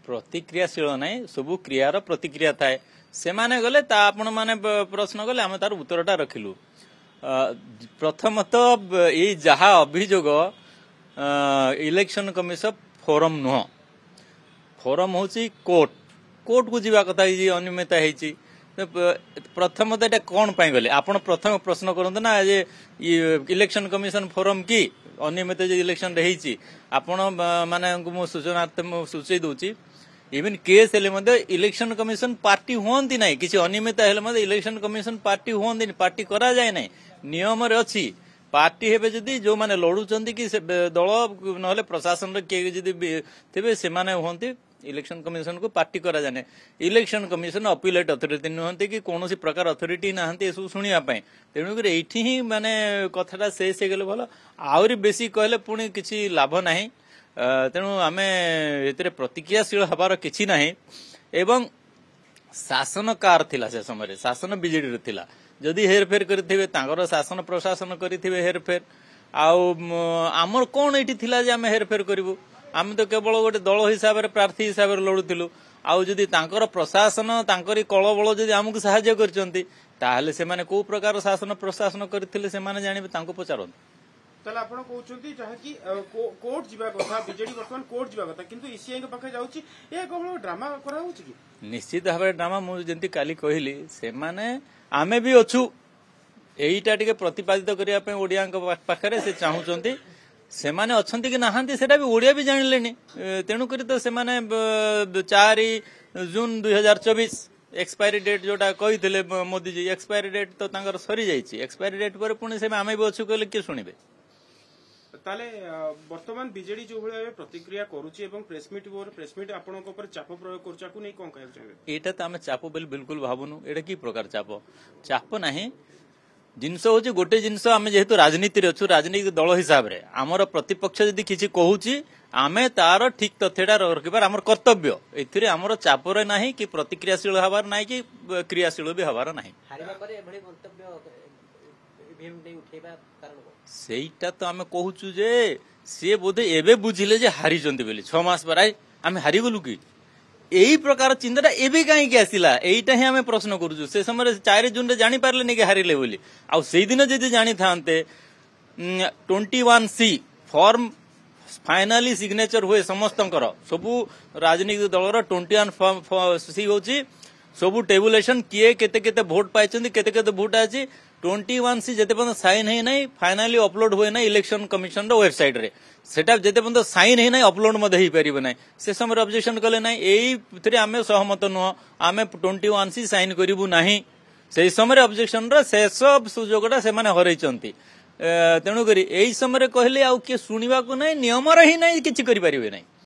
प्रतिक्रियाशील ना सबू क्रियार प्रतिक्रिया थाए से माने गले आपण माने प्रश्न गले आम तार उत्तरटा रखिलु। प्रथमतः ये जहा अभियोग इलेक्शन कमिशन फोरम नुह फोरम हूँ कोर्ट कोर्ट को जीवा कथा अनियमितता होती प्रथमतः एटा कौन पाई गले आपण प्रथम प्रश्न करते ना जे इलेक्शन कमिशन फोरम की अनियमित इलेक्शन रही आपण माने सूचनार्थ सूचई दूची इवन केस हेले इलेक्शन कमिशन पार्टी हुंती ना किसी अनियमित हेले इलेक्शन कमिशन पार्टी हुंती पार्टी करा जाए ना नियम रे अछि पार्टी हेबे जदी जो माने लड़ुचंती कि दल नहले प्रशासन रे के जदी थिबे से माने हुंती इलेक्शन कमिशन को पार्टी करा जाने इलेक्शन कमिशन अपीलेट अथॉरिटी नुहंती कि कौन सी प्रकार अथॉरिटी नहांती सब शुणिया तेणुक एठी ही माने कथाटा से गले भल आहरी बेसी कहले पुणी किसी लाभ नाही तेणु आमे एतरे प्रतिक्रियाशील हबार किछि नाही एवं शासनकार थिला से समय शासन बीजेडी रे थिला जदि हेरफेर करथिबे तांगर शासन प्रशासन करथिबे हेरफेर आमर कौन एठी थिला जे आमे हेरफेर करिवु आम तो केवल गोटे दल हिसाब से प्रार्थी हिसाब से लड़ुलु आदि प्रशासन तांकरी कलबल जदि आमको साहाय्य करते से माने को प्रकार शासन प्रशासन करथिले से माने जानिबे तांको पचारन ताले आपण कहउचंती जहा कि कोर्ट जीवा कथा बीजेडी वर्तमान कोर्ट जीवा कथा किंतु ईसीआई के पाखे जाउची ए केवल ड्रामा करा होची कि निश्चित भाव ड्रामा मु जेंति काली कहली से माने आमे भी अछु एईटा टिके प्रतिपादित करिया पे ओडिया पाखरे से चाहुचंती से माने अच्छंती कि नहांती सेटा भी ओडिया भी जानिलेनी तेणु करी तो से माने 4 जून 2024 एक्सपायरी डेट जोटा कहिथिले मोदी जी एक्सपायरी डेट तो तांकर सरी जाईची एक्सपायरी डेट पर पुणी से आमे भी अछु कहले के सुनिबे ताले वर्तमान बीजेडी जो भले प्रतिक्रिया करूची एवं प्रेस मीट आपनक ऊपर चाप प्रयोग करचाकू नै कोन कहय छै एटा त आमे चाप बिल्कुल भाबुनु एटा की प्रकार चाप नाही जिनस हूँ गोटे जिनस आम जेहेतु राजनीति अच्छु राजनीतिक दल हिसाब से आमर प्रतिपक्ष जदि किसी कहूँ आमे तार ठीक तथ्यटा रखिबार आमर कर्तव्य एथिरे आमर चापर नाही कि प्रतिक्रियाशील हबार नाही कि क्रियाशील भी हबार नाही सेटा तो आमे कहूचु जे सी बोधे एबे बुझिले जे हारी जंती बोली 6 मास पर आमे हारी गलु कि यही प्रकार चिंता एबे कहीं आसला यहीटा ही आम प्रश्न करुचु से समय 4 जून रे जानी पारले नहीं कि हारिले बोली आ सेई दिन जदि जानी थांते 21C फॉर्म फाइनाली सिग्नेचर हुए समस्तंकर सबु राजनीतिक दलर 21C होची सबु टेबुलेशन किए केते केते वोट पाइचंदी केते केते वोट आछि 21C जेते पर्यंत साइन है नहीं फाइनाली अपलोड हुए ना इलेक्शन कमिशन रो वेबसाइट रे सेटा जेते पर्यंत साइन है नहीं अपलोड मधे ही परिबे नहीं से समय ऑब्जेक्शन कले नहीं एई आमे सहमत नुह आमे 21C साइन करिवु नाही से समय ऑब्जेक्शन रो शेष सुजोगटा से माने हरैचंती तेणु करी एई समय कहले आ के सुनिबा को नहीं नियम रे ही नहीं किछि करि परिबे नहीं।